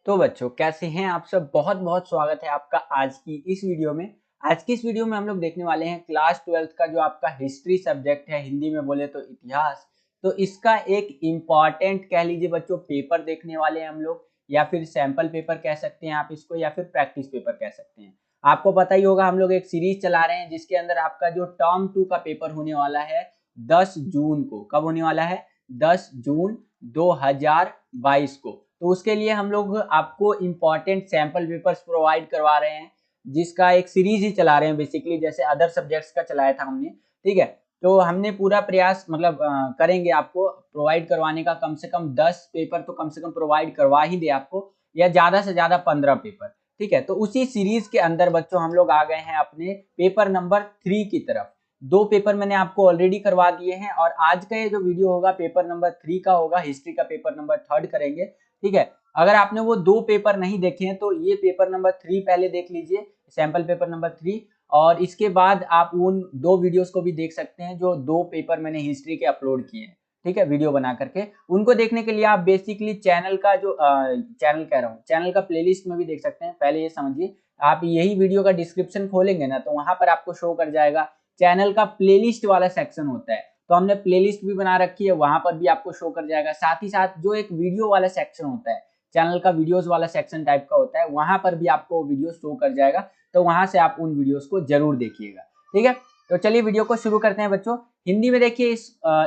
तो बच्चों कैसे हैं आप सब। बहुत बहुत स्वागत है आपका आज की इस वीडियो में। आज की इस वीडियो में हम लोग देखने वाले हैं क्लास 12th का जो आपका हिस्ट्री सब्जेक्ट है, हिंदी में बोले तो इतिहास। तो इसका एक इम्पॉर्टेंट कह लीजिए बच्चों पेपर देखने वाले हैं हम लोग, या फिर सैंपल पेपर कह सकते हैं आप इसको, या फिर प्रैक्टिस पेपर कह सकते हैं। आपको पता ही होगा हम लोग एक सीरीज चला रहे हैं जिसके अंदर आपका जो टर्म 2 का पेपर होने वाला है 10 जून को। कब होने वाला है? 10 जून 2022 को। तो उसके लिए हम लोग आपको इम्पॉर्टेंट सैंपल पेपर्स प्रोवाइड करवा रहे हैं, जिसका एक सीरीज ही चला रहे हैं बेसिकली, जैसे अदर सब्जेक्ट्स का चलाया था हमने। ठीक है, तो हमने पूरा प्रयास मतलब करेंगे आपको प्रोवाइड करवाने का। कम से कम 10 पेपर तो कम से कम प्रोवाइड करवा ही दे आपको, या ज़्यादा से ज़्यादा 15 पेपर। ठीक है, तो उसी सीरीज के अंदर बच्चों हम लोग आ गए हैं अपने पेपर नंबर 3 की तरफ। 2 पेपर मैंने आपको ऑलरेडी करवा दिए हैं, और आज का ये जो वीडियो होगा पेपर नंबर 3 का होगा, हिस्ट्री का पेपर नंबर 3 करेंगे। ठीक है, अगर आपने वो 2 पेपर नहीं देखे हैं तो ये पेपर नंबर 3 पहले देख लीजिए, सैंपल पेपर नंबर 3। और इसके बाद आप उन 2 वीडियोस को भी देख सकते हैं जो 2 पेपर मैंने हिस्ट्री के अपलोड किए हैं। ठीक है, वीडियो बना करके उनको देखने के लिए आप बेसिकली चैनल का जो चैनल कह रहा हूँ, चैनल का प्लेलिस्ट में भी देख सकते हैं। पहले ये समझिए, आप यही वीडियो का डिस्क्रिप्शन खोलेंगे ना तो वहां पर आपको शो कर जाएगा चैनल का प्लेलिस्ट वाला सेक्शन होता है। तो हमने प्लेलिस्ट भी बना रखी है, वहां पर भी आपको शो कर जाएगा। साथ ही साथ जो एक वीडियो वाला सेक्शन होता है, चैनल का वीडियोस वाला सेक्शन टाइप का होता है, वहां पर भी आपको वीडियो शो कर जाएगा। तो वहां से आप उन वीडियोस को जरूर देखिएगा। ठीक है, तो चलिए वीडियो को शुरू करते हैं बच्चों। हिंदी में देखिए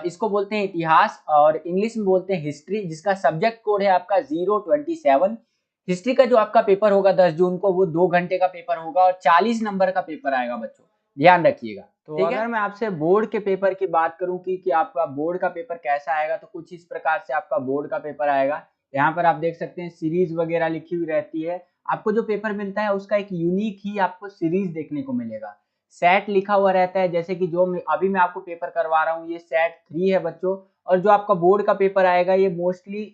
इसको बोलते हैं इतिहास, और इंग्लिश में बोलते हैं हिस्ट्री, जिसका सब्जेक्ट कोड है आपका 027। हिस्ट्री का जो आपका पेपर होगा 10 जून को, वो 2 घंटे का पेपर होगा और 40 नंबर का पेपर आएगा बच्चों, ध्यान रखिएगा। तो अगर मैं आपसे बोर्ड के पेपर की बात करूं कि आपका बोर्ड का पेपर कैसा आएगा, तो कुछ इस प्रकार से आपका बोर्ड का पेपर आएगा। यहाँ पर आप देख सकते हैं सीरीज वगैरह लिखी हुई रहती है। आपको जो पेपर मिलता है उसका एक यूनिक ही आपको सीरीज देखने को मिलेगा। सेट लिखा हुआ रहता है, जैसे कि जो अभी मैं आपको पेपर करवा रहा हूँ ये सेट 3 है बच्चों। और जो आपका बोर्ड का पेपर आएगा ये मोस्टली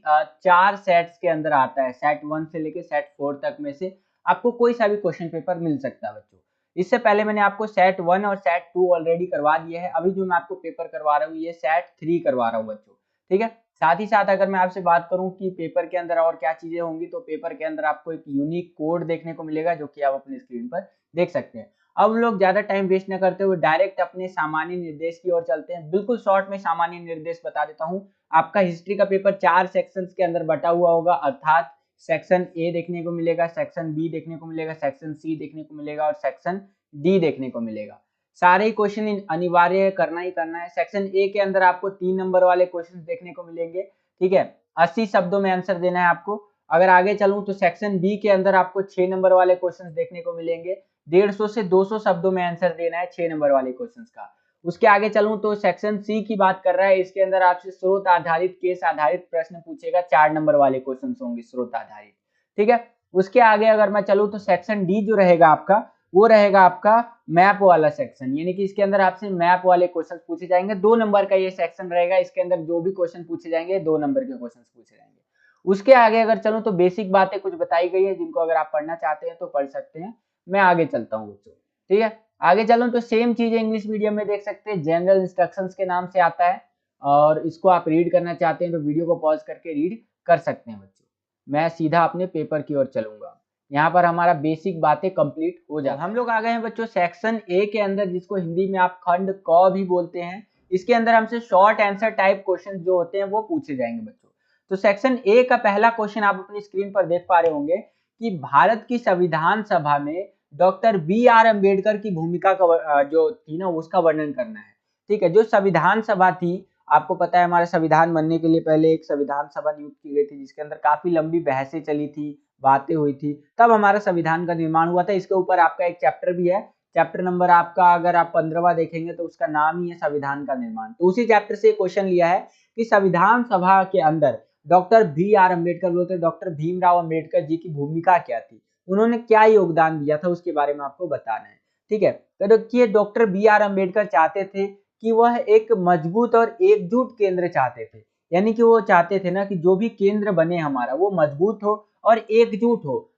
4 सेट्स के अंदर आता है, सेट 1 से लेके सेट 4 तक में से आपको कोई सा भी क्वेश्चन पेपर मिल सकता है बच्चों। इससे पहले मैंने आपको सेट 1 और सेट 2 ऑलरेडी करवा दिए है। अभी जो मैं आपको पेपर करवा रहा हूँ ये सेट 3 करवा रहा हूँ बच्चों। ठीक है, साथ ही साथ अगर मैं आपसे बात करूं कि पेपर के अंदर और क्या चीजें होंगी, तो पेपर के अंदर आपको एक यूनिक कोड देखने को मिलेगा, जो कि आप अपने स्क्रीन पर देख सकते हैं। अब लोग ज्यादा टाइम वेस्ट न करते हुए डायरेक्ट अपने सामान्य निर्देश की ओर चलते हैं। बिल्कुल शॉर्ट में सामान्य निर्देश बता देता हूं। आपका हिस्ट्री का पेपर 4 सेक्शंस के अंदर बटा हुआ होगा, अर्थात सेक्शन ए देखने को मिलेगा, सेक्शन बी देखने को मिलेगा, सेक्शन सी देखने को मिलेगा, और सेक्शन डी देखने को मिलेगा। सारे ही क्वेश्चन अनिवार्य करना ही करना है। सेक्शन ए के अंदर आपको 3 नंबर वाले क्वेश्चन देखने को मिलेंगे। ठीक है, 80 शब्दों में आंसर देना है आपको। अगर आगे चलूं तो सेक्शन बी के अंदर आपको 6 नंबर वाले क्वेश्चन देखने को मिलेंगे। 150 से 200 शब्दों में आंसर देना है 6 नंबर वाले क्वेश्चन का। उसके आगे चलूं तो सेक्शन सी की बात कर रहा है, इसके अंदर आपसे स्रोत आधारित केस आधारित प्रश्न पूछेगा, 4 नंबर वाले क्वेश्चन होंगे स्रोत आधारित। ठीक है, उसके आगे अगर मैं चलूं तो सेक्शन डी जो रहेगा आपका, वो रहेगा आपका मैप वाला सेक्शन, यानी कि इसके अंदर आपसे मैप वाले क्वेश्चन पूछे जाएंगे। 2 नंबर का ये सेक्शन रहेगा, इसके अंदर जो भी क्वेश्चन पूछे जाएंगे 2 नंबर के क्वेश्चन पूछे जाएंगे। उसके आगे अगर चलूं तो बेसिक बातें कुछ बताई गई है, जिनको अगर आप पढ़ना चाहते हैं तो पढ़ सकते हैं। मैं आगे चलता हूँ बच्चों। ठीक है, आगे चलूं तो सेम चीज इंग्लिश मीडियम में देख सकते हैं, जनरल इंस्ट्रक्शंस के नाम से आता है, और इसको आप रीड करना चाहते हैं तो वीडियो को पॉज करके रीड कर सकते हैं बच्चों। मैं सीधा अपने पेपर की ओर चलूंगा। यहाँ पर हमारा बेसिक बातें कंप्लीट हो जाता है। हम लोग आ गए हैं बच्चों सेक्शन ए के अंदर, जिसको हिंदी में आप खंड क भी बोलते हैं। इसके अंदर हमसे शॉर्ट आंसर टाइप क्वेश्चन जो होते हैं वो पूछे जाएंगे बच्चों। तो सेक्शन ए का पहला क्वेश्चन आप अपनी स्क्रीन पर देख पा रहे होंगे कि भारत की संविधान सभा में डॉक्टर बी आर अम्बेडकर की भूमिका का जो थी ना उसका वर्णन करना है। ठीक है, जो संविधान सभा थी, आपको पता है हमारा संविधान बनने के लिए पहले एक संविधान सभा नियुक्त की गई थी, जिसके अंदर काफी लंबी बहसें चली थी, बातें हुई थी, तब हमारा संविधान का निर्माण हुआ था। इसके ऊपर आपका एक चैप्टर भी है, चैप्टर नंबर आपका अगर आप 15वां देखेंगे तो उसका नाम ही है संविधान का निर्माण। तो उसी चैप्टर से क्वेश्चन लिया है कि संविधान सभा के अंदर डॉक्टर बी आर अम्बेडकर बोलते डॉक्टर भीमराव अम्बेडकर जी की भूमिका क्या थी, उन्होंने क्या योगदान दिया था, उसके बारे में आपको बताना है। ठीक है, तो देखिए डॉक्टर बी आर अम्बेडकर चाहते थे कि वह एक मजबूत और एकजुट केंद्र चाहते थे, यानी कि वो चाहते थे ना कि जो भी केंद्र बने हमारा वो मजबूत हो और एकजुट हो,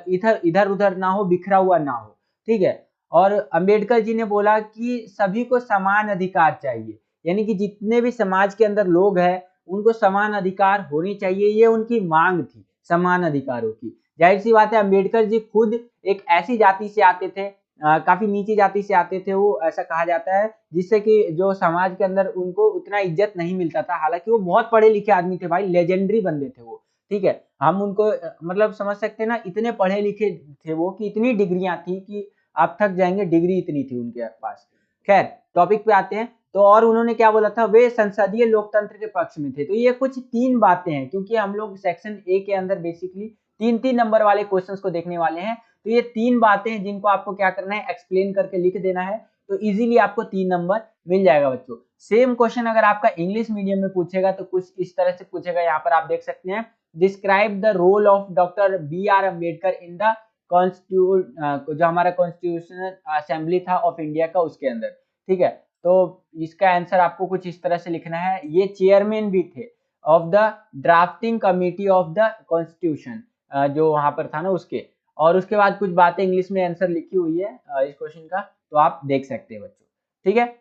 इधर इधर उधर ना हो, बिखरा हुआ ना हो। ठीक है, और अंबेडकर जी ने बोला कि सभी को समान अधिकार चाहिए, यानी कि जितने भी समाज के अंदर लोग हैं उनको समान अधिकार होनी चाहिए, ये उनकी मांग थी। समान अधिकारों की। जाहिर सी बात है अम्बेडकर जी खुद एक ऐसी जाति से आते थे, काफी नीची जाति से आते थे वो, ऐसा कहा जाता है, जिससे कि जो समाज के अंदर उनको उतना इज्जत नहीं मिलता था। हालांकि वो बहुत पढ़े लिखे आदमी थे भाई, लेजेंडरी बंदे थे वो, ठीक है। हम उनको मतलब समझ सकते हैं ना, इतने पढ़े लिखे थे वो कि इतनी डिग्रियां थी कि आप थक जाएंगे, डिग्री इतनी थी उनके पास। खैर टॉपिक पे आते हैं। तो और उन्होंने क्या बोला था, वे संसदीय लोकतंत्र के पक्ष में थे। तो ये कुछ 3 बातें हैं, क्योंकि हम लोग सेक्शन ए के अंदर बेसिकली 3-3 नंबर वाले क्वेश्चंस को देखने वाले हैं। तो ये 3 बातें हैं जिनको आपको क्या करना है, एक्सप्लेन करके लिख देना है, तो इजीली आपको 3 नंबर मिल जाएगा बच्चों। सेम क्वेश्चन अगर आपका इंग्लिश मीडियम में पूछेगा तो कुछ इस तरह से पूछेगा, यहाँ पर आप देख सकते हैं, describe the role of doctor B R Ambedkar in the जो हमारा कॉन्स्टिट्यूशनल असेंबली था ऑफ इंडिया का, उसके अंदर, ठीक है। तो इसका आंसर आपको कुछ इस तरह से लिखना है, ये चेयरमैन भी थे of the drafting committee of the constitution, जो वहां पर था ना उसके। और उसके बाद कुछ बातें इंग्लिश में आंसर लिखी हुई है इस क्वेश्चन का, तो आप देख सकते हैं बच्चों, ठीक है।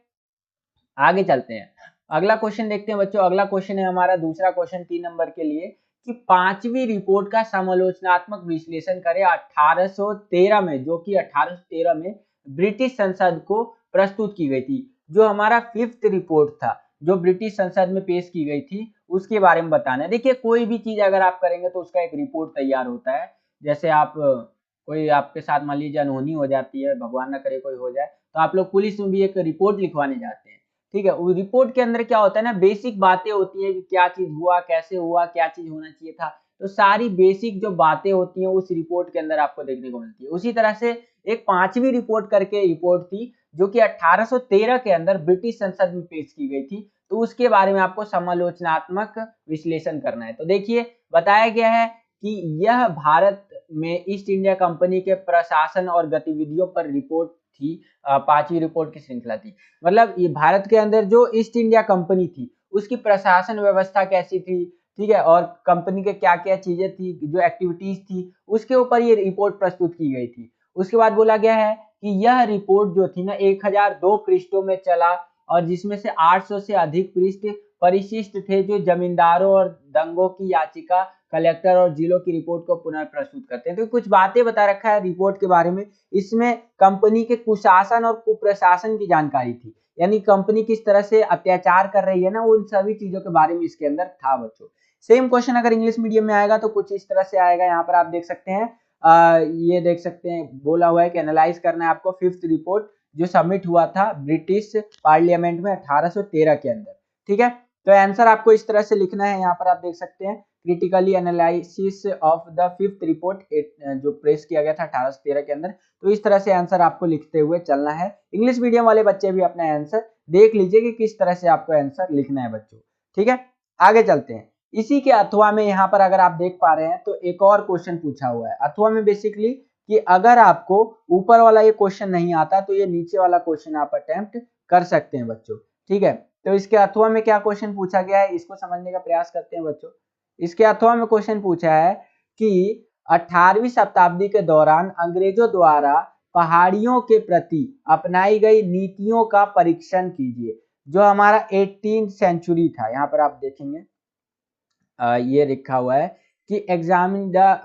आगे चलते हैं, अगला क्वेश्चन देखते हैं बच्चों। अगला क्वेश्चन है हमारा दूसरा क्वेश्चन 3 नंबर के लिए, कि 5वीं रिपोर्ट का समालोचनात्मक विश्लेषण करें 1813 में, जो कि 1813 में ब्रिटिश संसद को प्रस्तुत की गई थी। जो हमारा 5th रिपोर्ट था जो ब्रिटिश संसद में पेश की गई थी, उसके बारे में बताना है। देखिए कोई भी चीज अगर आप करेंगे तो उसका एक रिपोर्ट तैयार होता है। जैसे आप कोई आपके साथ मान लीजिए अनहोनी हो जाती है, भगवान ना करे कोई हो जाए, तो आप लोग पुलिस में भी एक रिपोर्ट लिखवाने जाते हैं, ठीक है। उस रिपोर्ट के अंदर क्या होता है ना, बेसिक बातें होती है कि क्या चीज हुआ, कैसे हुआ, क्या चीज होना चाहिए था। तो सारी बेसिक जो बातें होती हैं उस रिपोर्ट के अंदर आपको देखने को मिलती है। उसी तरह से एक 5वीं रिपोर्ट करके रिपोर्ट थी, जो कि 1813 के अंदर ब्रिटिश संसद में पेश की गई थी। तो उसके बारे में आपको समालोचनात्मक विश्लेषण करना है। तो देखिए बताया गया है कि यह भारत में ईस्ट इंडिया कंपनी के प्रशासन और गतिविधियों पर रिपोर्ट थी, 5वीं रिपोर्ट की श्रृंखला थी। मतलब ये भारत के अंदर जो ईस्ट इंडिया कंपनी थी उसकी प्रशासन व्यवस्था कैसी थी, ठीक है, और कंपनी के क्या क्या चीजें थी, जो एक्टिविटीज थी, उसके ऊपर ये रिपोर्ट प्रस्तुत की गई थी। उसके बाद बोला गया है कि यह रिपोर्ट जो थी ना 1002 पृष्ठों में चला, और जिसमें से 800 से अधिक पृष्ठ परिशिष्ट थे, जो जमींदारों और दंगों की याचिका, कलेक्टर और जिलों की रिपोर्ट को पुनर्प्रस्तुत करते हैं। तो कुछ बातें बता रखा है रिपोर्ट के बारे में। इसमें कंपनी के कुशासन और कुप्रशासन की जानकारी थी, यानी कंपनी किस तरह से अत्याचार कर रही है ना, उन सभी चीजों के बारे में इसके अंदर था बच्चों। सेम क्वेश्चन अगर इंग्लिश मीडियम में आएगा तो कुछ इस तरह से आएगा। यहाँ पर आप देख सकते हैं, ये देख सकते हैं, बोला हुआ है कि एनालाइज करना है आपको 5th रिपोर्ट जो सबमिट हुआ था ब्रिटिश पार्लियामेंट में 1813 के अंदर, ठीक है। तो आंसर आपको इस तरह से लिखना है, यहाँ पर आप देख सकते हैं, critically analysis of the 5th report जो प्रेस किया गया था 1813 के अंदर। तो इस तरह से आंसर आपको लिखते हुए चलना है। इंग्लिश मीडियम वाले बच्चे भी अपना आंसर देख लीजिए कि किस तरह से आपको आंसर लिखना है बच्चों, ठीक है। आगे चलते हैं। इसी के अथवा में यहाँ पर अगर आप देख पा रहे हैं तो एक और क्वेश्चन पूछा हुआ है अथवा में, बेसिकली कि अगर आपको ऊपर वाला ये क्वेश्चन नहीं आता तो ये नीचे वाला क्वेश्चन आप अटेम्प्ट कर सकते हैं बच्चों, ठीक है। तो इसके अथवा में क्या क्वेश्चन पूछा गया है, इसको समझने का प्रयास करते हैं बच्चों। इसके अथवा में क्वेश्चन पूछा है कि 18वीं शताब्दी के दौरान अंग्रेजों द्वारा पहाड़ियों के प्रति अपनाई गई नीतियों का परीक्षण कीजिए। जो हमारा 18th सेंचुरी था, यहाँ पर आप देखेंगे ये लिखा हुआ है कि examine the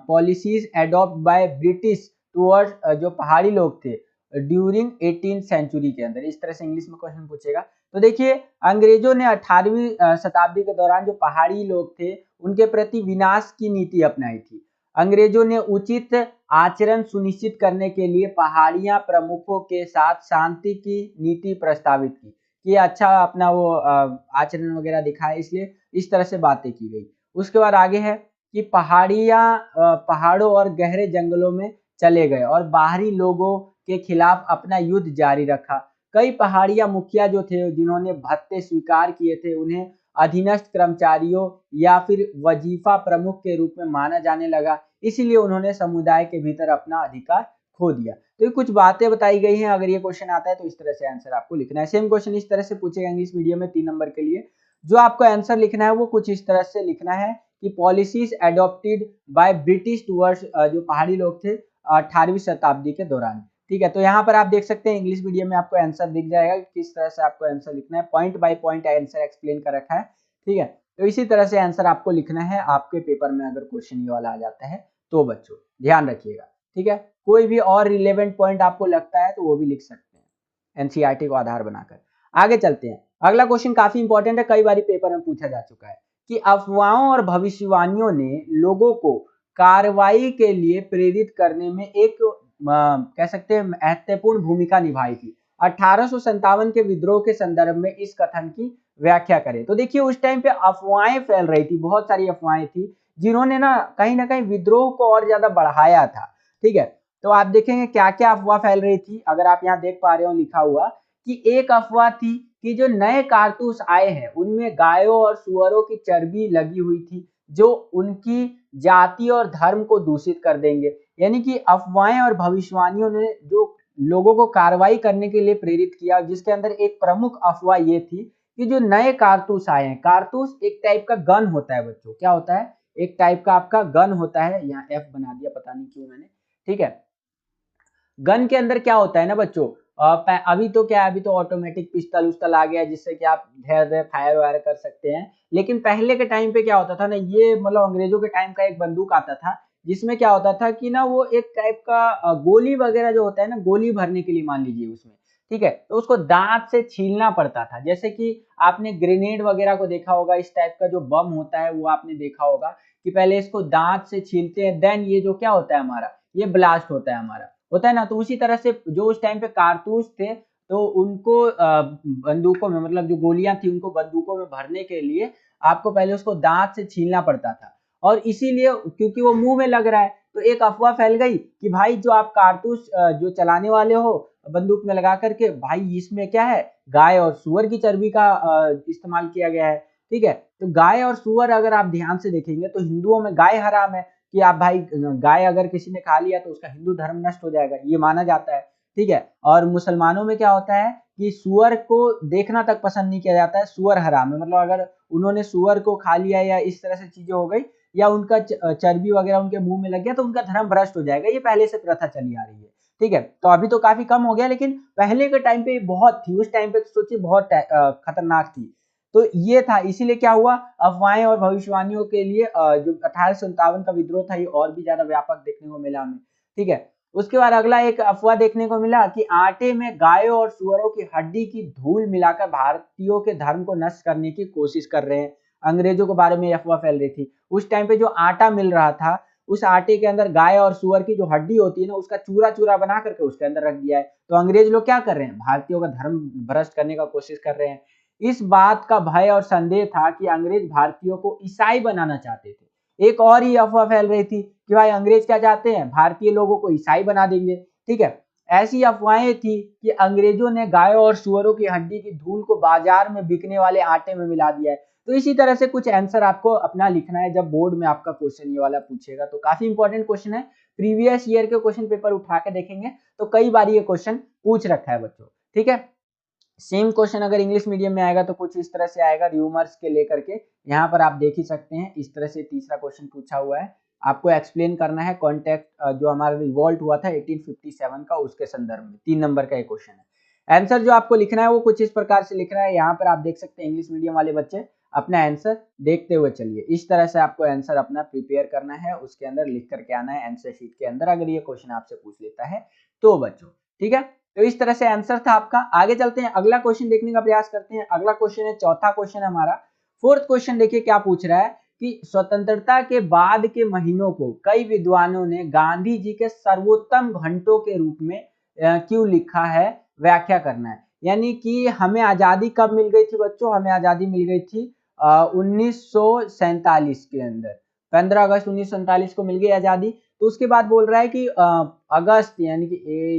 policies adopt by British towards जो पहाड़ी लोग थे ड्यूरिंग 18th सेंचुरी के अंदर। इस तरह से इंग्लिश में क्वेश्चन पूछेगा। तो देखिए अंग्रेजों ने 18वीं शताब्दी के दौरान जो पहाड़ी लोग थे उनके प्रति विनाश की नीति अपनाई थी। अंग्रेजों ने उचित आचरण सुनिश्चित करने के लिए पहाड़ियां प्रमुखों के साथ शांति की नीति प्रस्तावित की कि अच्छा अपना वो आचरण वगैरह दिखाए, इसलिए इस तरह से बातें की गई। उसके बाद आगे है कि पहाड़ों और गहरे जंगलों में चले गए और बाहरी लोगों के खिलाफ अपना युद्ध जारी रखा। कई पहाड़िया मुखिया जो थे जिन्होंने भत्ते स्वीकार किए थे उन्हें अधीनस्थ कर्मचारियों या फिर वजीफा प्रमुख के रूप में माना जाने लगा, इसीलिए उन्होंने समुदाय के भीतर अपना अधिकार खो दिया। तो ये कुछ बातें बताई गई हैं। अगर ये क्वेश्चन आता है तो इस तरह से आंसर आपको लिखना है। सेम क्वेश्चन इस तरह से पूछेगा इंग्लिश मीडियम में 3 नंबर के लिए। जो आपको आंसर लिखना है वो कुछ इस तरह से लिखना है कि policies adopted by British towards जो पहाड़ी लोग थे 18वीं शताब्दी के दौरान, ठीक है। तो यहाँ पर आप देख सकते हैं इंग्लिश मीडियम में आपको आंसर दिख जाएगा किस तरह से आपको आंसर लिखना है, point by point answer explain कर रखा है, ठीक है। तो इसी तरह से आंसर आपको लिखना है आपके पेपर में अगर क्वेश्चन ये वाला आ जाता है तो बच्चों ध्यान रखिएगा, ठीक है। कोई भी और रिलेवेंट पॉइंट आपको लगता है तो वो भी लिख सकते हैं एनसीईआरटी को आधार बनाकर। आगे चलते हैं, अगला क्वेश्चन काफी इंपॉर्टेंट है, कई बार पेपर में पूछा जा चुका है कि अफवाहों और भविष्यवाणियों ने लोगों को कार्रवाई के लिए प्रेरित करने में एक कह सकते हैं महत्वपूर्ण भूमिका निभाई थी। 1857 के विद्रोह के संदर्भ में इस कथन की व्याख्या करें। तो देखिए उस टाइम पे अफवाहें फैल रही थी, बहुत सारी अफवाहें थी जिन्होंने ना कहीं विद्रोह को और ज्यादा बढ़ाया था, ठीक है। तो आप देखेंगे क्या क्या अफवाह फैल रही थी, अगर आप यहाँ देख पा रहे हो लिखा हुआ कि एक अफवाह थी कि जो नए कारतूस आए हैं उनमें गायों और सुअरों की चर्बी लगी हुई थी जो उनकी जाति और धर्म को दूषित कर देंगे। यानी कि अफवाहें और भविष्यवाणियों ने जो लोगों को कार्रवाई करने के लिए प्रेरित किया, जिसके अंदर एक प्रमुख अफवाह ये थी कि जो नए कारतूस आए हैं, कारतूस एक टाइप का गन होता है बच्चों, क्या होता है, एक टाइप का आपका गन होता है, यहाँ एफ बना दिया पता नहीं क्यों मैंने, ठीक है। गन के अंदर क्या होता है ना बच्चों, अभी तो क्या है, अभी तो ऑटोमेटिक पिस्टल उस्टल आ गया जिससे कि आप धैर्य धैर्य फायर वायर कर सकते हैं, लेकिन पहले के टाइम पे क्या होता था ना, ये मतलब अंग्रेजों के टाइम का एक बंदूक आता था जिसमें क्या होता था कि ना वो एक टाइप का गोली वगैरह जो होता है ना, गोली भरने के लिए मान लीजिए उसमें, ठीक है, तो उसको दांत से छीलना पड़ता था। जैसे कि आपने ग्रेनेड वगैरह को देखा होगा, इस टाइप का जो बम होता है वो आपने देखा होगा कि पहले इसको दांत से छीलते हैं, देन ये जो क्या होता है हमारा, ये ब्लास्ट होता है हमारा, होता है ना। तो उसी तरह से जो उस टाइम पे कारतूस थे तो उनको बंदूकों में, मतलब जो गोलियां थी उनको बंदूकों में भरने के लिए आपको पहले उसको दांत से छीलना पड़ता था, और इसीलिए क्योंकि वो मुंह में लग रहा है तो एक अफवाह फैल गई कि भाई जो आप कारतूस जो चलाने वाले हो बंदूक में लगा करके, भाई इसमें क्या है, गाय और सुअर की चर्बी का इस्तेमाल किया गया है, ठीक है। तो गाय और सुअर अगर आप ध्यान से देखेंगे तो हिंदुओं में गाय हराम है कि आप भाई गाय अगर किसी ने खा लिया तो उसका हिंदू धर्म नष्ट हो जाएगा, ये माना जाता है, ठीक है। और मुसलमानों में क्या होता है कि सुअर को देखना तक पसंद नहीं किया जाता है, सुअर हराम है, मतलब अगर उन्होंने सुअर को खा लिया या इस तरह से चीजें हो गई या उनका चर्बी वगैरह उनके मुंह में लग गया तो उनका धर्म भ्रष्ट हो जाएगा, ये पहले से प्रथा चली आ रही है, ठीक है। तो अभी तो काफी कम हो गया, लेकिन पहले के टाइम पे बहुत थी, उस टाइम पे तो सोचिए बहुत खतरनाक थी। तो ये था, इसीलिए क्या हुआ, अफवाहें और भविष्यवाणियों के लिए जो 1857 का विद्रोह था ये और भी ज्यादा व्यापक देखने को मिला हमें, ठीक है। उसके बाद अगला एक अफवाह देखने को मिला कि आटे में गायों और सुअरों की हड्डी की धूल मिलाकर भारतीयों के धर्म को नष्ट करने की कोशिश कर रहे हैं। अंग्रेजों के बारे में अफवाह फैल रही थी। उस टाइम पे जो आटा मिल रहा था उस आटे के अंदर गाय और सुअर की जो हड्डी होती है ना उसका चूरा चूरा बना करके उसके अंदर रख दिया है। तो अंग्रेज लोग क्या कर रहे हैं, भारतीयों का धर्म भ्रष्ट करने का कोशिश कर रहे हैं। इस बात का भय और संदेह था कि अंग्रेज भारतीयों को ईसाई बनाना चाहते थे। एक और ही अफवाह फैल रही थी कि भाई अंग्रेज क्या चाहते हैं, भारतीय लोगों को ईसाई बना देंगे, ठीक है। ऐसी अफवाहें थी कि अंग्रेजों ने गायों और सुअरों की हड्डी की धूल को बाजार में बिकने वाले आटे में मिला दिया है। तो इसी तरह से कुछ आंसर आपको अपना लिखना है जब बोर्ड में आपका क्वेश्चन ये वाला पूछेगा। तो काफी इंपॉर्टेंट क्वेश्चन है, प्रीवियस ईयर के क्वेश्चन पेपर उठा के देखेंगे तो कई बार ये क्वेश्चन पूछ रखा है बच्चों, ठीक है। सेम क्वेश्चन अगर इंग्लिश मीडियम में आएगा तो कुछ इस तरह से आएगा, र्यूमर्स के लेकर के, यहाँ पर आप देख ही सकते हैं इस तरह से तीसरा क्वेश्चन पूछा हुआ है। आपको एक्सप्लेन करना है कॉन्टेक्ट जो हमारा रिवॉल्ट हुआ था 1857 का, उसके संदर्भ में 3 नंबर का एक क्वेश्चन है। आंसर जो आपको लिखना है वो कुछ इस प्रकार से लिखना है, यहाँ पर आप देख सकते हैं इंग्लिश मीडियम वाले बच्चे अपना आंसर देखते हुए चलिए, इस तरह से आपको आंसर अपना प्रिपेयर करना है, उसके अंदर लिख करके आना है आंसर शीट के अंदर, अगर ये क्वेश्चन आपसे पूछ लेता है तो बच्चों, ठीक है। तो इस तरह से आंसर था आपका। आगे चलते हैं, अगला क्वेश्चन देखने का प्रयास करते हैं। अगला क्वेश्चन है, चौथा क्वेश्चन हमारा, फोर्थ क्वेश्चन देखिए क्या पूछ रहा है कि स्वतंत्रता के बाद के महीनों को कई विद्वानों ने गांधी जी के सर्वोत्तम घंटों के रूप में क्यों लिखा है, व्याख्या करना है। यानी कि हमें आजादी कब मिल गई थी बच्चों, हमें आजादी मिल गई थी 1947 के अंदर, 15 अगस्त 1947 को मिल गई आजादी। तो उसके बाद बोल रहा है कि अगस्त यानी कि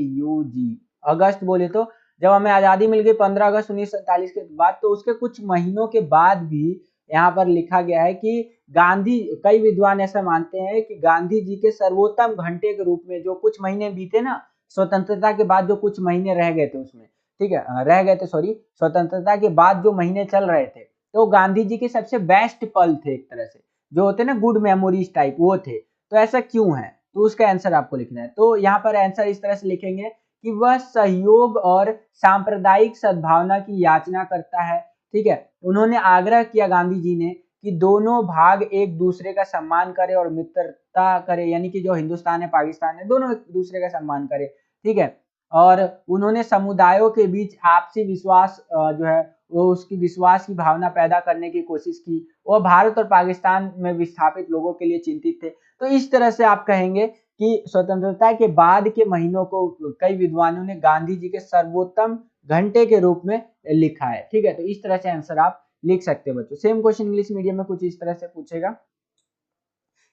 AUG अगस्त बोले तो जब हमें आजादी मिल गई 15 अगस्त 1947 के बाद, तो उसके कुछ महीनों के बाद भी यहाँ पर लिखा गया है कि गांधी, कई विद्वान ऐसा मानते हैं कि गांधी जी के सर्वोत्तम घंटे के रूप में जो कुछ महीने बीते ना स्वतंत्रता के बाद, जो कुछ महीने रह गए थे उसमें, ठीक है, रह गए थे सॉरी, स्वतंत्रता के बाद जो महीने चल रहे थे तो गांधी जी के सबसे बेस्ट पल थे, एक तरह से जो होते ना गुड मेमोरीज टाइप वो थे। तो ऐसा क्यों है, तो उसका आंसर आपको लिखना है। तो यहाँ पर आंसर इस तरह से लिखेंगे कि वह सहयोग और सांप्रदायिक सद्भावना की याचना करता है, ठीक है। उन्होंने आग्रह किया गांधी जी ने कि दोनों भाग एक दूसरे का सम्मान करे और मित्रता करे, यानी कि जो हिंदुस्तान है पाकिस्तान है दोनों एक दूसरे का सम्मान करे, ठीक है। और उन्होंने समुदायों के बीच आपसी विश्वास जो है वो उसकी विश्वास की भावना पैदा करने की कोशिश की। वो भारत और पाकिस्तान में विस्थापित लोगों के लिए चिंतित थे। तो इस तरह से आप कहेंगे कि स्वतंत्रता के बाद के महीनों को कई विद्वानों ने गांधी जी के सर्वोत्तम घंटे के रूप में लिखा है, ठीक है। तो इस तरह से आंसर आप लिख सकते हैं बच्चों। सेम क्वेश्चन इंग्लिश मीडियम में कुछ इस तरह से पूछेगा।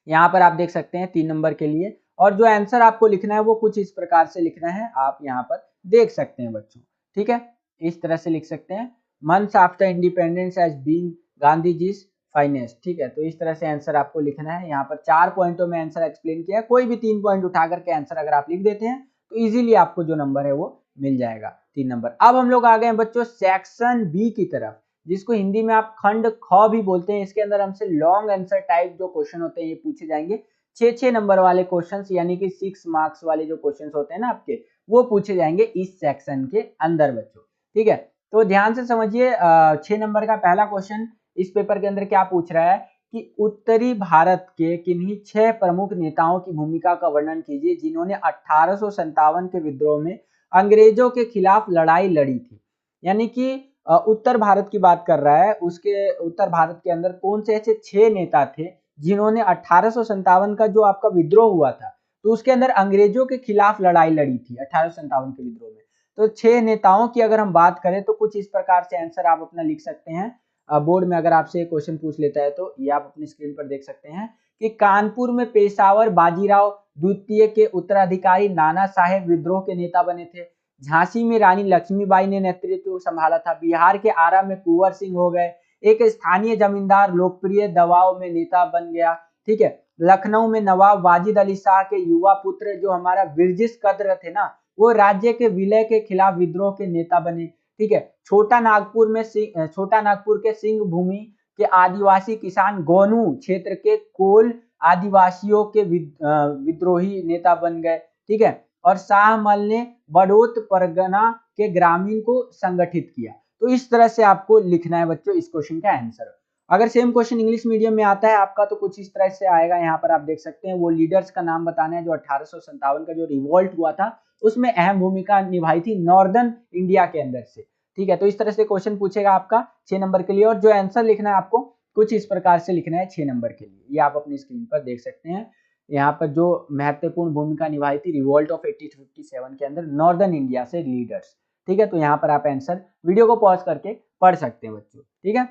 यहाँ पर आप देख सकते हैं 3 नंबर के लिए, और जो आंसर आपको लिखना है वो कुछ इस प्रकार से लिखना है, आप यहाँ पर देख सकते हैं बच्चों, ठीक है। इस तरह से लिख सकते हैं, months after independence as being Gandhi ji finest, ठीक है। तो इस तरह से आंसर आपको लिखना है। यहाँ पर 4 पॉइंटों में आंसर एक्सप्लेन किया है, कोई भी 3 पॉइंट उठा करके आंसर अगर आप लिख देते हैं तो इजीली आपको जो नंबर है वो मिल जाएगा, 3 नंबर। अब हम लोग आ गए बच्चों सेक्शन बी की तरफ, जिसको हिंदी में आप खंड ख भी बोलते हैं। इसके अंदर हमसे लॉन्ग आंसर टाइप जो क्वेश्चन होते हैं ये पूछे जाएंगे, 6 नंबर वाले क्वेश्चंस, यानी कि 6 मार्क्स वाले जो क्वेश्चंस होते हैं ना आपके, वो पूछे जाएंगे इस सेक्शन के अंदर बच्चों, ठीक है। तो ध्यान से समझिए, 6 नंबर का पहला क्वेश्चन इस पेपर के अंदर क्या पूछ रहा है कि उत्तरी भारत के किन्हीं 6 प्रमुख नेताओं की भूमिका का वर्णन कीजिए जिन्होंने 1857 के विद्रोह में अंग्रेजों के खिलाफ लड़ाई लड़ी थी। यानी कि उत्तर भारत की बात कर रहा है, उसके उत्तर भारत के अंदर कौन से ऐसे 6 नेता थे जिन्होंने 1857 का जो आपका विद्रोह हुआ था तो उसके अंदर अंग्रेजों के खिलाफ लड़ाई लड़ी थी 1857 के विद्रोह में। तो 6 नेताओं की अगर हम बात करें तो कुछ इस प्रकार से आंसर आप अपना लिख सकते हैं। बोर्ड में अगर आपसे क्वेश्चन पूछ लेता है तो ये आप अपनी स्क्रीन पर देख सकते हैं कि कानपुर में पेशावर बाजीराव द्वितीय के उत्तराधिकारी नाना साहेब विद्रोह के नेता बने थे। झांसी में रानी लक्ष्मीबाई ने नेतृत्व संभाला था। बिहार के आरा में कुंवर सिंह हो गए। एक स्थानीय जमींदार लोकप्रिय दबाव में नेता बन गया, ठीक है। लखनऊ में नवाब वाजिद अली शाह के युवा पुत्र जो हमारा बिरजिस कद्र थे ना, वो राज्य के विलय के खिलाफ विद्रोह के नेता बने, ठीक है। छोटा नागपुर के सिंह भूमि के आदिवासी किसान गोनू क्षेत्र के कोल आदिवासियों के विद्रोही नेता बन गए, ठीक है। और शाहमल ने बड़ौत परगना के ग्रामीण को संगठित किया। तो इस तरह से आपको लिखना है बच्चों इस क्वेश्चन का आंसर। अगर सेम क्वेश्चन इंग्लिश मीडियम में आता है आपका तो कुछ इस तरह से आएगा। यहाँ पर आप देख सकते हैं वो लीडर्स का नाम बताना है जो 1857 का जो रिवॉल्ट हुआ था उसमें अहम भूमिका निभाई थी नॉर्दर्न इंडिया के अंदर से, ठीक है। तो इस तरह से क्वेश्चन पूछेगा आपका 6 नंबर के लिए, और जो आंसर लिखना है आपको कुछ इस प्रकार से लिखना है 6 नंबर के लिए। ये आप अपनी स्क्रीन पर देख सकते हैं। यहाँ पर जो महत्वपूर्ण भूमिका निभाई थी रिवॉल्ट ऑफ 1857 के अंदर नॉर्दर्न इंडिया से लीडर्स, ठीक है। तो यहाँ पर आप आंसर वीडियो को पॉज करके पढ़ सकते हैं बच्चों, ठीक है।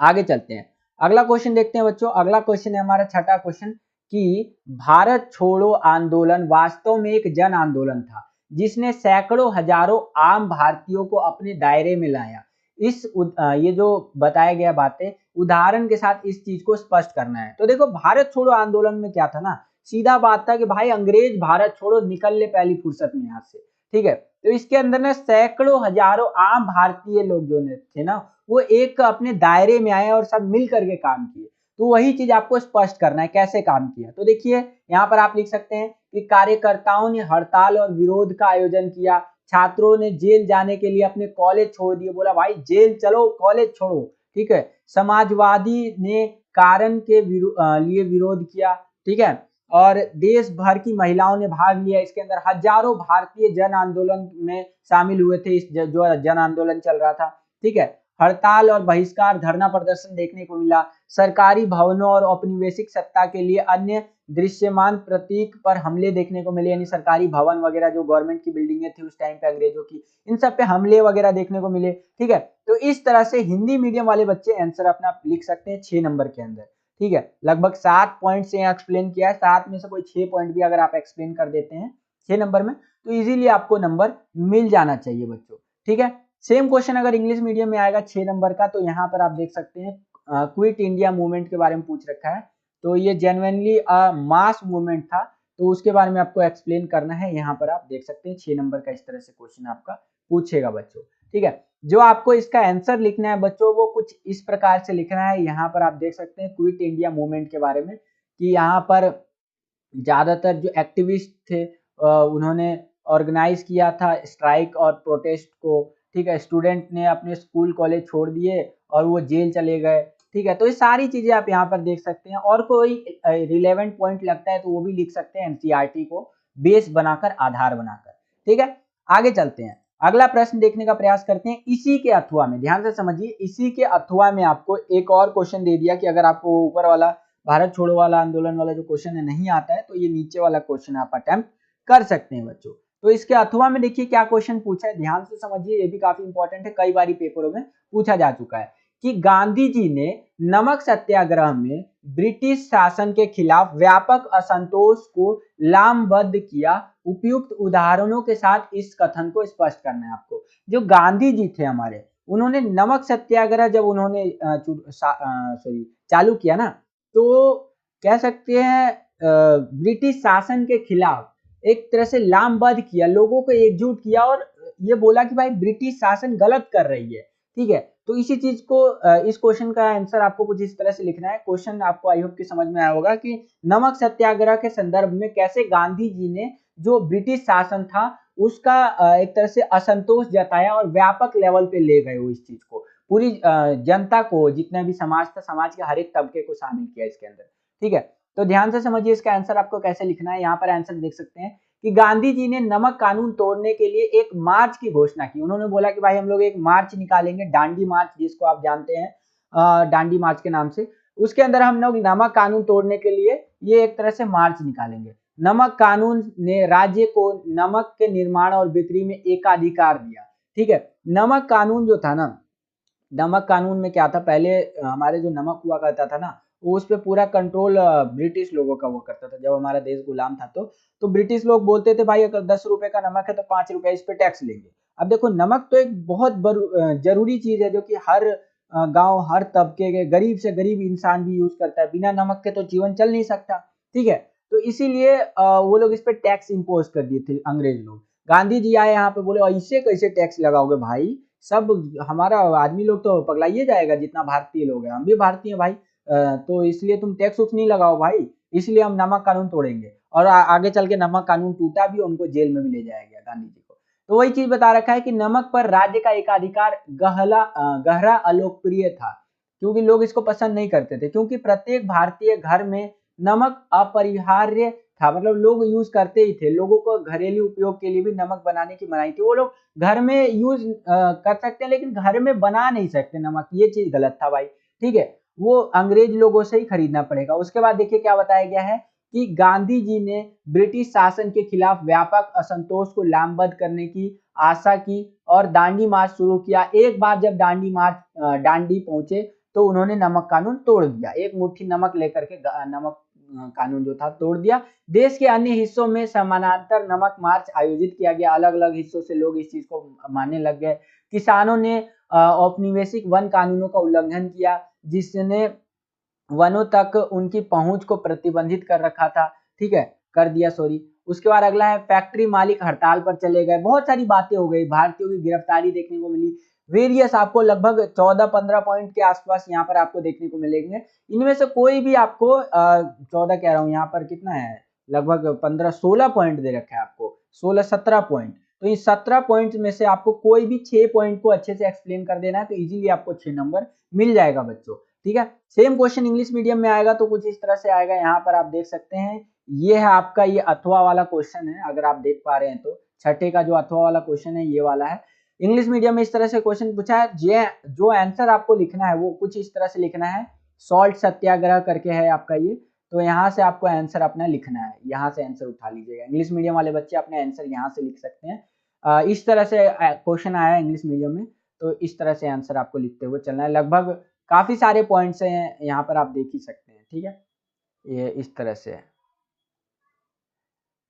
आगे चलते हैं, अगला क्वेश्चन देखते हैं बच्चों। अगला क्वेश्चन है हमारा छठा क्वेश्चन कि भारत छोड़ो आंदोलन वास्तव में एक जन आंदोलन था जिसने सैकड़ों हजारों आम भारतीयों को अपने दायरे में लाया। ये जो बताया गया बातें उदाहरण के साथ इस चीज को स्पष्ट करना है। तो देखो भारत छोड़ो आंदोलन में क्या था ना, सीधा बात था कि भाई अंग्रेज भारत छोड़ो, निकल ले पहली फुर्सत में यहाँ से, ठीक है। तो इसके अंदर ना सैकड़ों हजारों आम भारतीय लोग जो थे ना वो एक अपने दायरे में आए और सब मिल करके काम किए। तो वही चीज आपको स्पष्ट करना है कैसे काम किया। तो देखिए यहाँ पर आप लिख सकते हैं कि कार्यकर्ताओं ने हड़ताल और विरोध का आयोजन किया। छात्रों ने जेल जाने के लिए अपने कॉलेज छोड़ दिए, बोला भाई जेल चलो कॉलेज छोड़ो, ठीक है। समाजवादी ने कारण के लिए विरोध किया, ठीक है। और देश भर की महिलाओं ने भाग लिया इसके अंदर। हजारों भारतीय जन आंदोलन में शामिल हुए थे इस जो जन आंदोलन चल रहा था, ठीक है। हड़ताल और बहिष्कार धरना प्रदर्शन देखने को मिला। सरकारी भवनों और औपनिवेशिक सत्ता के लिए अन्य दृश्यमान प्रतीक पर हमले देखने को मिले, यानी सरकारी भवन वगैरह जो गवर्नमेंट की बिल्डिंगें थी उस टाइम पे अंग्रेजों की, इन सब पे हमले वगैरह देखने को मिले, ठीक है। तो इस तरह से हिंदी मीडियम वाले बच्चे आंसर अपना लिख सकते हैं 6 नंबर के अंदर, ठीक है। लगभग 7 पॉइंट से यहाँ एक्सप्लेन किया है, 7 में से कोई 6 पॉइंट भी अगर आप एक्सप्लेन कर देते हैं 6 नंबर में तो इजीली आपको नंबर मिल जाना चाहिए बच्चों, ठीक है। सेम क्वेश्चन अगर इंग्लिश मीडियम में आएगा 6 नंबर का तो यहाँ पर आप देख सकते हैं क्विट इंडिया मूवमेंट के बारे में पूछ रखा है। तो ये जेन्युइनली मास मूवमेंट था तो उसके बारे में आपको एक्सप्लेन करना है। यहाँ पर आप देख सकते हैं 6 नंबर का इस तरह से क्वेश्चन आपका पूछेगा बच्चों, ठीक है। जो आपको इसका आंसर लिखना है बच्चों वो कुछ इस प्रकार से लिखना है। यहाँ पर आप देख सकते हैं क्विट इंडिया मूवमेंट के बारे में कि यहाँ पर ज्यादातर जो एक्टिविस्ट थे उन्होंने ऑर्गेनाइज किया था स्ट्राइक और प्रोटेस्ट को, ठीक है। स्टूडेंट ने अपने स्कूल कॉलेज छोड़ दिए और वो जेल चले गए, ठीक है। तो ये सारी चीजें आप यहाँ पर देख सकते हैं, और कोई रिलेवेंट पॉइंट लगता है तो वो भी लिख सकते हैं एनसीईआरटी को बेस बनाकर, आधार बनाकर। ठीक है, आगे चलते हैं, अगला प्रश्न देखने का प्रयास करते हैं। इसी के अथवा में, ध्यान से समझिए, इसी के अथवा में आपको एक और क्वेश्चन दे दिया कि अगर आपको ऊपर वाला भारत छोड़ो वाला आंदोलन वाला जो क्वेश्चन है नहीं आता है तो ये नीचे वाला क्वेश्चन आप अटेम्प्ट कर सकते हैं बच्चों। तो इसके अथवा में देखिए क्या क्वेश्चन पूछा है, ध्यान से समझिए, ये भी काफी इंपॉर्टेंट है, कई बार पेपरों में पूछा जा चुका है कि गांधी जी ने नमक सत्याग्रह में ब्रिटिश शासन के खिलाफ व्यापक असंतोष को लामबद्ध किया, उपयुक्त उदाहरणों के साथ इस कथन को स्पष्ट करना है आपको। जो गांधी जी थे हमारे, उन्होंने नमक सत्याग्रह जब उन्होंने चालू किया ना, तो कह सकते हैं ब्रिटिश शासन के खिलाफ एक तरह से लामबद्ध किया, लोगों को एकजुट किया और ये बोला कि भाई ब्रिटिश शासन गलत कर रही है। ठीक है, तो इसी चीज को, इस क्वेश्चन का आंसर आपको कुछ इस तरह से लिखना है। क्वेश्चन आपको आई होप कि समझ में आया होगा कि नमक सत्याग्रह के संदर्भ में कैसे गांधी जी ने जो ब्रिटिश शासन था उसका एक तरह से असंतोष जताया और व्यापक लेवल पे ले गए वो इस चीज को, पूरी जनता को, जितना भी समाज था, समाज के हर एक तबके को शामिल किया इसके अंदर। ठीक है, तो ध्यान से समझिए इसका आंसर आपको कैसे लिखना है। यहाँ पर आंसर देख सकते हैं कि गांधी जी ने नमक कानून तोड़ने के लिए एक मार्च की घोषणा की। उन्होंने बोला कि भाई हम लोग एक मार्च निकालेंगे, दांडी मार्च, जिसको आप जानते हैं दांडी मार्च के नाम से। उसके अंदर हम लोग नमक कानून तोड़ने के लिए ये एक तरह से मार्च निकालेंगे। नमक कानून ने राज्य को नमक के निर्माण और बिक्री में एकाधिकार दिया। ठीक है, नमक कानून जो था ना, नमक कानून में क्या था, पहले हमारे जो नमक हुआ करता था ना, वो उस पे पूरा कंट्रोल ब्रिटिश लोगों का हुआ करता था। जब हमारा देश गुलाम था तो ब्रिटिश लोग बोलते थे भाई अगर 10 रुपए का नमक है तो 5 रुपए इस पे टैक्स लेंगे। अब देखो, नमक तो एक बहुत जरूरी चीज है जो कि हर गांव, हर तबके के गरीब से गरीब इंसान भी यूज करता है, बिना नमक के तो जीवन चल नहीं सकता। ठीक है, तो इसीलिए वो लोग इस पे टैक्स इम्पोज कर दिए थे अंग्रेज लोग। गांधी जी आए यहाँ पे, बोले ऐसे कैसे टैक्स लगाओगे भाई, सब हमारा आदमी लोग तो पगलाइए जाएगा, जितना भारतीय लोग हैं, हम भी भारतीय हैं भाई, तो इसलिए तुम टैक्स उक्स नहीं लगाओ भाई, इसलिए हम नमक कानून तोड़ेंगे। और आगे चल के नमक कानून टूटा भी, उनको जेल में भी ले जाया गया गांधी जी को। तो वही चीज बता रखा है कि नमक पर राज्य का एकाधिकार गहरा अलोकप्रिय था, क्योंकि लोग इसको पसंद नहीं करते थे, क्योंकि प्रत्येक भारतीय घर में नमक अपरिहार्य था, मतलब लोग यूज करते ही थे, लोगों को घरेलू उपयोग के लिए भी नमक बनाने की मनाही थी। वो लोग घर में यूज कर सकते हैं लेकिन घर में बना नहीं सकते नमक, ये चीज गलत था भाई। ठीक है, वो अंग्रेज लोगों से ही खरीदना पड़ेगा। उसके बाद देखिए क्या बताया गया है कि गांधी जी ने ब्रिटिश शासन के खिलाफ व्यापक असंतोष को लामबद्ध करने की आशा की और दांडी मार्च शुरू किया। एक बार जब दांडी पहुंचे तो उन्होंने नमक कानून तोड़ दिया, एक मुट्ठी नमक लेकर के नमक कानून जो था तोड़ दिया। देश के अन्य हिस्सों में समानांतर नमक मार्च आयोजित किया गया, अलग अलग हिस्सों से लोग इस चीज को मानने लग गए। किसानों ने औपनिवेशिक वन कानूनों का उल्लंघन किया, जिसने वनों तक उनकी पहुंच को प्रतिबंधित कर रखा था। ठीक है, कर दिया, सॉरी। उसके बाद अगला है फैक्ट्री मालिक हड़ताल पर चले गए। बहुत सारी बातें हो गई, भारतीयों की गिरफ्तारी देखने को मिली, वेरियस आपको लगभग 14-15 पॉइंट के आसपास यहाँ पर आपको देखने को मिलेंगे। इनमें से कोई भी आपको 14 कह रहा हूँ, यहाँ पर कितना है, लगभग 15-16 पॉइंट दे रखा है आपको, 16-17 पॉइंट। तो इन 17 पॉइंट में से आपको कोई भी 6 पॉइंट को अच्छे से एक्सप्लेन कर देना है, तो इजीली आपको 6 नंबर मिल जाएगा बच्चों। ठीक है, सेम क्वेश्चन इंग्लिश मीडियम में आएगा तो कुछ इस तरह से आएगा। यहाँ पर आप देख सकते हैं, ये है आपका ये अथवा वाला क्वेश्चन है, अगर आप देख पा रहे हैं तो छठे का जो अथवा वाला क्वेश्चन है ये वाला है। इंग्लिश मीडियम में इस तरह से क्वेश्चन पूछा है, जो आंसर आपको लिखना है वो कुछ इस तरह से लिखना है, सॉल्ट सत्याग्रह करके है आपका ये। तो यहाँ से आपको आंसर अपना लिखना है, यहाँ से आंसर उठा लीजिएगा। इंग्लिश मीडियम वाले बच्चे अपने आंसर यहाँ से लिख सकते हैं। इस तरह से क्वेश्चन आया है इंग्लिश मीडियम में, तो इस तरह से आंसर आपको लिखते हुए चलना है। लगभग काफी सारे पॉइंट्स हैं यहाँ पर, आप देख ही सकते हैं। ठीक है, ये इस तरह से है।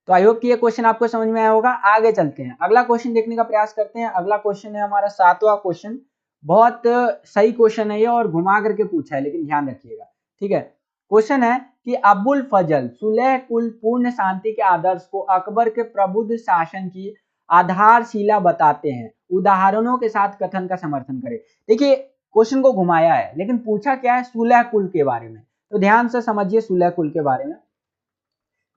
तो आई होप कि ये क्वेश्चन आपको समझ में आया होगा। आगे चलते हैं, अगला क्वेश्चन देखने का प्रयास करते हैं। अगला क्वेश्चन है हमारा 7वां क्वेश्चन। बहुत सही क्वेश्चन है ये और घुमा करके पूछा है, लेकिन ध्यान रखिएगा। ठीक है, क्वेश्चन है कि अबुल फजल सुलह कुल पूर्ण शांति के आदर्श को अकबर के प्रबुद्ध शासन की आधारशिला बताते हैं, उदाहरणों के साथ कथन का समर्थन करें। देखिए, क्वेश्चन को घुमाया है लेकिन पूछा क्या है, सुलह कुल के बारे में। तो ध्यान से समझिए सुलह कुल के बारे में।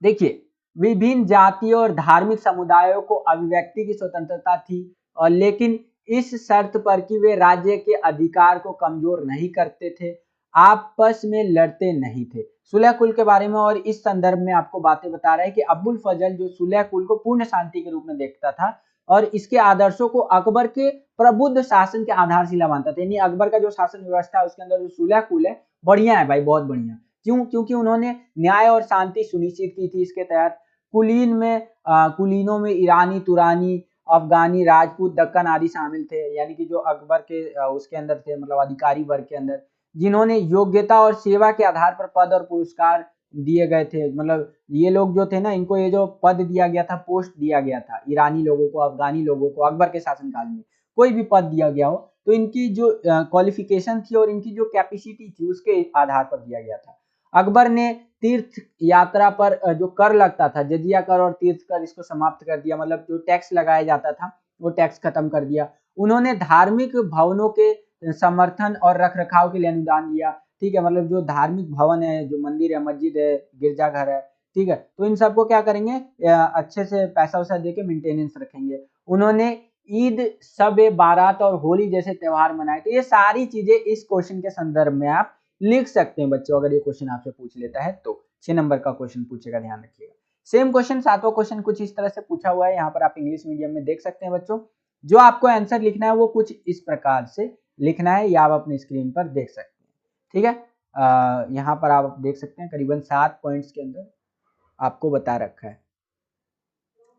देखिए, विभिन्न जातियों और धार्मिक समुदायों को अभिव्यक्ति की स्वतंत्रता थी, और लेकिन इस शर्त पर कि वे राज्य के अधिकार को कमजोर नहीं करते थे। आपस में लड़ते नहीं थे। सुलह कुल के बारे में और इस संदर्भ में आपको बातें बता रहा है कि अबुल फजल जो सुलह कुल को पूर्ण शांति के रूप में देखता था और इसके आदर्शों को अकबर के प्रबुद्ध शासन के आधारशिला मानता था। यानी अकबर का जो शासन व्यवस्था है उसके अंदर जो सुलह कुल है बढ़िया है भाई, बहुत बढ़िया। क्यों? क्योंकि उन्होंने न्याय और शांति सुनिश्चित की थी। इसके तहत कुलीनों में ईरानी, तुरानी, अफगानी, राजपूत, दक्कन आदि शामिल थे। यानी कि जो अकबर के उसके अंदर थे, मतलब अधिकारी वर्ग के अंदर, जिन्होंने योग्यता और सेवा के आधार पर पद और पुरस्कार दिए गए थे। मतलब ये लोग जो थे ना, इनको ये जो पद दिया गया था, पोस्ट दिया गया था ईरानी लोगों को, अफगानी लोगों को, अकबर के शासनकाल में कोई भी पद दिया गया हो तो इनकी जो क्वालिफिकेशन थी और इनकी जो कैपेसिटी थी उसके आधार पर दिया गया था। अकबर ने तीर्थ यात्रा पर जो कर लगता था, जजिया कर और तीर्थ कर, इसको समाप्त कर दिया। मतलब जो टैक्स लगाया जाता था वो टैक्स खत्म कर दिया। उन्होंने धार्मिक भवनों के समर्थन और रख रखाव के लिए अनुदान दिया। ठीक है, मतलब जो धार्मिक भवन है, जो मंदिर है, मस्जिद है, गिरजाघर है, ठीक है, तो इन सबको क्या करेंगे, अच्छे से पैसा वैसा देके मेंटेनेंस रखेंगे। उन्होंने ईद, शब बारात और होली जैसे त्योहार मनाए। तो ये सारी चीजें इस क्वेश्चन के संदर्भ में आप लिख सकते हैं बच्चों, अगर ये क्वेश्चन आपसे पूछ लेता है तो। 6 नंबर का क्वेश्चन पूछेगा, ध्यान रखिएगा। सेम क्वेश्चन 7वां क्वेश्चन कुछ इस तरह से पूछा हुआ है, यहाँ पर आप इंग्लिश मीडियम में देख सकते हैं बच्चों। जो आपको आंसर लिखना है वो कुछ इस प्रकार से लिखना है, या आप अपनी स्क्रीन पर देख सकते हैं। ठीक है, यहाँ पर आप देख सकते हैं करीबन 7 पॉइंट्स के अंदर आपको बता रखा है।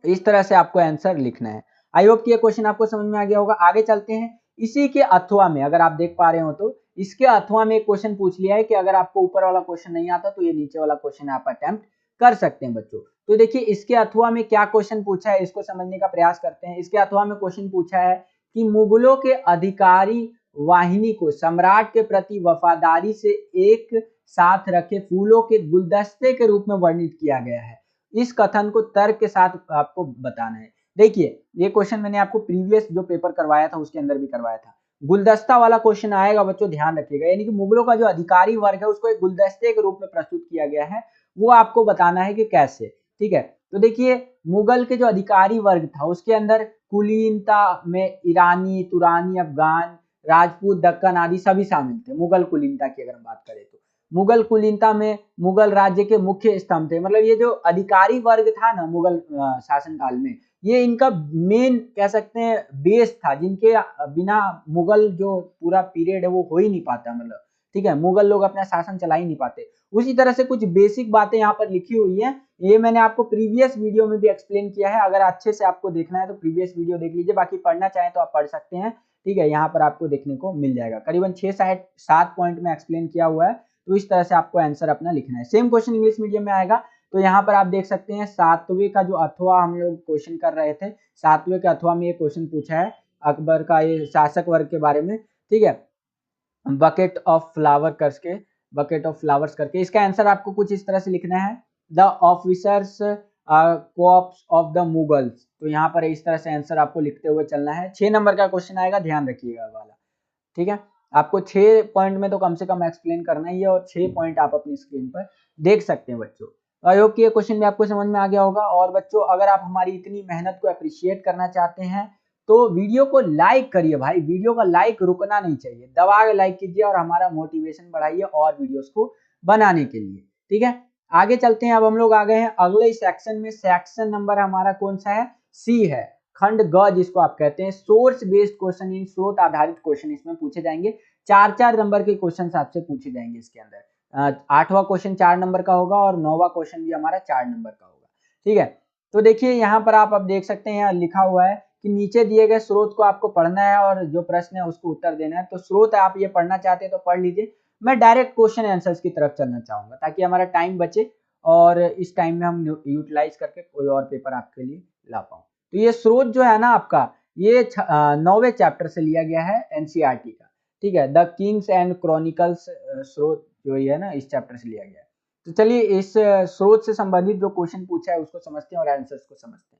इस तरह से आपको आंसर लिखना है। आई होप कि ये क्वेश्चन आपको समझ में आ गया होगा। आगे चलते हैं। इसी के अथवा में, अगर आप देख पा रहे हो तो इसके अथवा में एक क्वेश्चन पूछ लिया है कि अगर आपको ऊपर वाला क्वेश्चन नहीं आता तो ये नीचे वाला क्वेश्चन आप अटेम्प्ट कर सकते हैं बच्चों। तो देखिए इसके अथवा में क्या क्वेश्चन पूछा है, इसको समझने का प्रयास करते हैं। इसके अथवा में क्वेश्चन पूछा है कि मुगलों के अधिकारी वाहिनी को सम्राट के प्रति वफादारी से एक साथ रखे फूलों के गुलदस्ते के रूप में वर्णित किया गया है। इस कथन को तर्क के साथ आपको बताना है। देखिए ये क्वेश्चन मैंने आपको प्रीवियस जो पेपर करवाया था उसके अंदर भी करवाया था। गुलदस्ता वाला क्वेश्चन आएगा बच्चों, ध्यान रखिएगा। यानी कि मुगलों का जो अधिकारी वर्ग है उसको एक गुलदस्ते के रूप में प्रस्तुत किया गया है, वो आपको बताना है कि कैसे। ठीक है, तो देखिए मुगल के जो अधिकारी वर्ग था उसके अंदर कुलीनता में ईरानी, तुरानी, अफगान, राजपूत, दक्कन आदि सभी शामिल थे। मुगल कुलीनता की अगर हम बात करें तो मुगल कुलीनता में मुगल राज्य के मुख्य स्तंभ थे। मतलब ये जो अधिकारी वर्ग था ना मुगल शासनकाल में, ये इनका मेन कह सकते हैं बेस था, जिनके बिना मुगल जो पूरा पीरियड है वो हो ही नहीं पाता। मतलब ठीक है, मुगल लोग अपना शासन चला ही नहीं पाते। उसी तरह से कुछ बेसिक बातें यहाँ पर लिखी हुई है, ये मैंने आपको प्रीवियस वीडियो में भी एक्सप्लेन किया है। अगर अच्छे से आपको देखना है तो प्रीवियस वीडियो देख लीजिए, बाकी पढ़ना चाहें तो आप पढ़ सकते हैं। ठीक है, यहाँ पर आपको देखने को मिल जाएगा। करीबन 6-7 पॉइंट में एक्सप्लेन किया हुआ है। तो इस तरह से आपको आंसर अपना लिखना है। सेम क्वेश्चन इंग्लिश मीडियम में आएगा। तो यहाँ पर आप देख सकते हैं 7वें का जो अथवा हम लोग क्वेश्चन कर रहे थे, 7वें के अथवा में ये क्वेश्चन पूछा है अकबर का ये शासक वर्ग के बारे में। ठीक है, बकेट ऑफ फ्लावर करके, बकेट ऑफ फ्लावर्स करके इसका आंसर आपको कुछ इस तरह से लिखना है, the officers co-ops of the Mughals. तो यहाँ पर इस तरह से आंसर आपको लिखते हुए चलना है। 6 नंबर का क्वेश्चन आएगा, ध्यान रखिएगा वाला। ठीक है, आपको 6 पॉइंट में तो कम से कम एक्सप्लेन करना ही है और 6 पॉइंट आप अपनी स्क्रीन पर देख सकते हैं बच्चों। आई होप कि ये क्वेश्चन भी आपको समझ में आ गया होगा। और बच्चों अगर आप हमारी इतनी मेहनत को अप्रिशिएट करना चाहते हैं तो वीडियो को लाइक करिए भाई, वीडियो का लाइक रुकना नहीं चाहिए, दबा के लाइक कीजिए और हमारा मोटिवेशन बढ़ाइए और वीडियोस को बनाने के लिए। ठीक है, आगे चलते हैं। अब हम लोग आ गए हैं अगले सेक्शन में। सेक्शन नंबर हमारा कौन सा है? सी है, खंड ग जिसको आप कहते हैं। सोर्स बेस्ड क्वेश्चन, इन स्रोत आधारित क्वेश्चन इसमें पूछे जाएंगे। 4-4 नंबर के क्वेश्चन आपसे पूछे जाएंगे इसके अंदर। 8वां क्वेश्चन 4 नंबर का होगा और 9वां क्वेश्चन भी हमारा 4 नंबर का होगा। ठीक है, तो देखिए यहाँ पर आप अब देख सकते हैं, यहाँ लिखा हुआ है कि नीचे दिए गए स्रोत को आपको पढ़ना है और जो प्रश्न है उसको उत्तर देना है। तो स्रोत आप ये पढ़ना चाहते हैं तो पढ़ लीजिए। मैं डायरेक्ट क्वेश्चन आंसर्स की तरफ चलना चाहूंगा ताकि हमारा टाइम बचे और इस टाइम में हम यूटिलाइज करके कोई और पेपर आपके लिए ला पाऊं। तो ये स्रोत जो है ना आपका, ये 9वें चैप्टर से लिया गया है एनसीईआरटी का। ठीक है, द किंग्स एंड क्रॉनिकल्स स्रोत जो ये है ना इस चैप्टर से लिया गया है। तो चलिए इस स्रोत से संबंधित जो क्वेश्चन पूछा है उसको समझते हैं और आंसर्स को समझते हैं।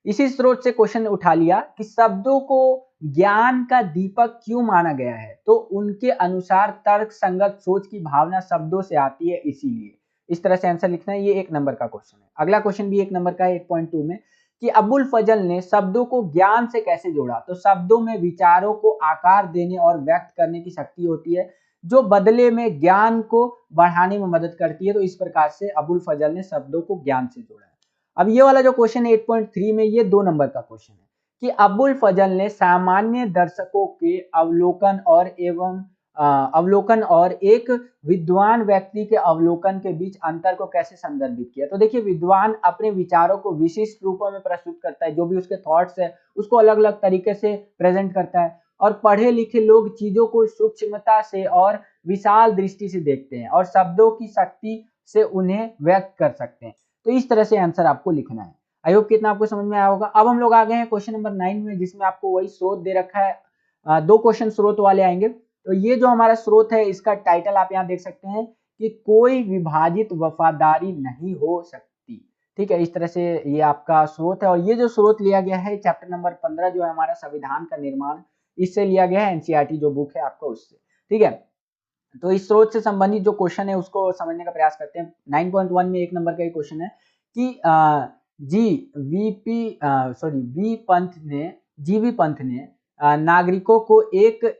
इसी स्रोत से क्वेश्चन उठा लिया कि शब्दों को ज्ञान का दीपक क्यों माना गया है, तो उनके अनुसार तर्क संगत सोच की भावना शब्दों से आती है, इसीलिए। इस तरह से आंसर लिखना है। ये 1 नंबर का क्वेश्चन है। अगला क्वेश्चन भी 1 नंबर का है 1.2 में, कि अबुल फजल ने शब्दों को ज्ञान से कैसे जोड़ा। तो शब्दों में विचारों को आकार देने और व्यक्त करने की शक्ति होती है, जो बदले में ज्ञान को बढ़ाने में मदद करती है। तो इस प्रकार से अबुल फजल ने शब्दों को ज्ञान से जोड़ा है। अब ये वाला जो क्वेश्चन है 8.3 में, ये 2 नंबर का क्वेश्चन है कि अबुल फजल ने सामान्य दर्शकों के अवलोकन और एक विद्वान व्यक्ति के अवलोकन के बीच अंतर को कैसे संदर्भित किया। तो देखिए, विद्वान अपने विचारों को विशिष्ट रूपों में प्रस्तुत करता है, जो भी उसके थॉट्स है उसको अलग अलग तरीके से प्रेजेंट करता है, और पढ़े लिखे लोग चीजों को सूक्ष्मता से और विशाल दृष्टि से देखते हैं और शब्दों की शक्ति से उन्हें व्यक्त कर सकते हैं। तो इस तरह से आंसर आपको लिखना है। आई होप कितना आपको समझ में आया होगा। अब हम लोग आ गए हैं क्वेश्चन नंबर 9 में, जिसमें आपको वही स्रोत दे रखा है। 2 क्वेश्चन स्रोत वाले आएंगे। तो ये जो हमारा स्रोत है, इसका टाइटल आप यहाँ देख सकते हैं कि कोई विभाजित वफादारी नहीं हो सकती। ठीक है, इस तरह से ये आपका स्रोत है। और ये जो स्रोत लिया गया है चैप्टर नंबर 15 जो है हमारा संविधान का निर्माण, इससे लिया गया है, एनसीईआरटी जो बुक है आपका उससे। ठीक है, तो इस स्रोत से संबंधित जो क्वेश्चन है उसको समझने का प्रयास करते हैं। 9.1 में 1 नंबर का क्वेश्चन है कि जीवी पंथ ने नागरिकों को एक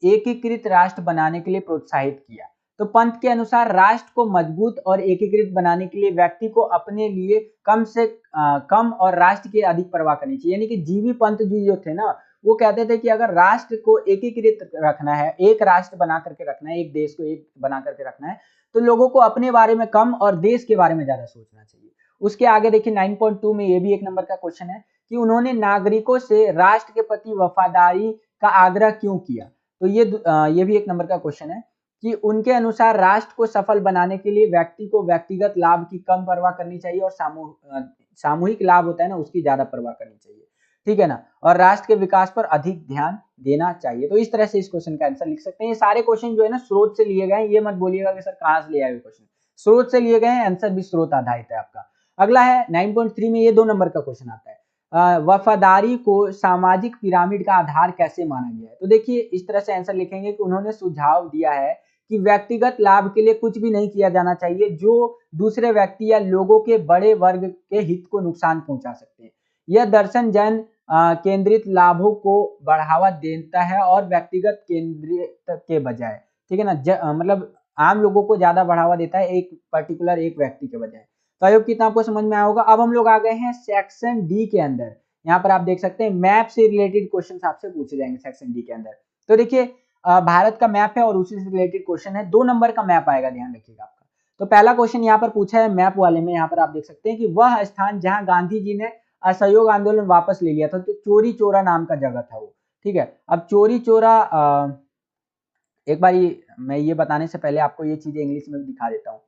एकीकृत राष्ट्र बनाने के लिए प्रोत्साहित किया। तो पंथ के अनुसार राष्ट्र को मजबूत और एकीकृत बनाने के लिए व्यक्ति को अपने लिए कम और राष्ट्र की अधिक परवाह करनी चाहिए। यानी कि जीवी पंथ जी जो थे ना, वो कहते थे कि अगर राष्ट्र को एकीकृत रखना है, एक राष्ट्र बना करके रखना है, एक देश को एक बना करके रखना है, तो लोगों को अपने बारे में कम और देश के बारे में ज्यादा सोचना चाहिए। उसके आगे देखिए 9.2 में ये भी 1 नंबर का क्वेश्चन है कि उन्होंने नागरिकों से राष्ट्र के प्रति वफादारी का आग्रह क्यों किया। तो ये भी 1 नंबर का क्वेश्चन है कि उनके अनुसार राष्ट्र को सफल बनाने के लिए व्यक्ति को व्यक्तिगत लाभ की कम परवाह करनी चाहिए और सामूहिक लाभ होता है ना, उसकी ज्यादा परवाह करनी चाहिए। ठीक है ना, और राष्ट्र के विकास पर अधिक ध्यान देना चाहिए। तो इस तरह से इस क्वेश्चन का आंसर लिख सकते हैं। ये सारे क्वेश्चन जो है ना स्रोत से लिए गए हैं, ये मत बोलिएगा कि सर कहां से ले आए क्वेश्चन, स्रोत से लिए गए हैं, आंसर भी स्रोत आधारित है आपका। अगला है 9.3 में, ये 2 नंबर का क्वेश्चन आता है, वफादारी को सामाजिक पिरामिड का आधार कैसे माना गया है। तो देखिए, इस तरह से आंसर लिखेंगे कि उन्होंने सुझाव दिया है कि व्यक्तिगत लाभ के लिए कुछ भी नहीं किया जाना चाहिए जो दूसरे व्यक्ति या लोगों के बड़े वर्ग के हित को नुकसान पहुंचा सकते हैं। यह दर्शन जन केंद्रित लाभों को बढ़ावा देता है और व्यक्तिगत केंद्रित के बजाय, ठीक है ना, मतलब आम लोगों को ज्यादा बढ़ावा देता है एक पर्टिकुलर एक व्यक्ति के बजाय। तो आई होप कितना आपको समझ में आया होगा। अब हम लोग आ गए हैं सेक्शन डी के अंदर। यहाँ पर आप देख सकते हैं मैप से रिलेटेड क्वेश्चन आपसे पूछे जाएंगे सेक्शन डी के अंदर। तो देखिए, भारत का मैप है और उसी से रिलेटेड क्वेश्चन है। 2 नंबर का मैप आएगा, ध्यान रखिएगा आपका। तो पहला क्वेश्चन यहाँ पर पूछा है मैप वाले में, यहाँ पर आप देख सकते हैं कि वह स्थान जहाँ गांधी जी ने असहयोग आंदोलन वापस ले लिया था, तो चोरी चोरा नाम का जगह था वो। ठीक है, अब चोरी चोरा एक बार मैं ये बताने से पहले आपको ये चीजें इंग्लिश में भी दिखा देता हूँ।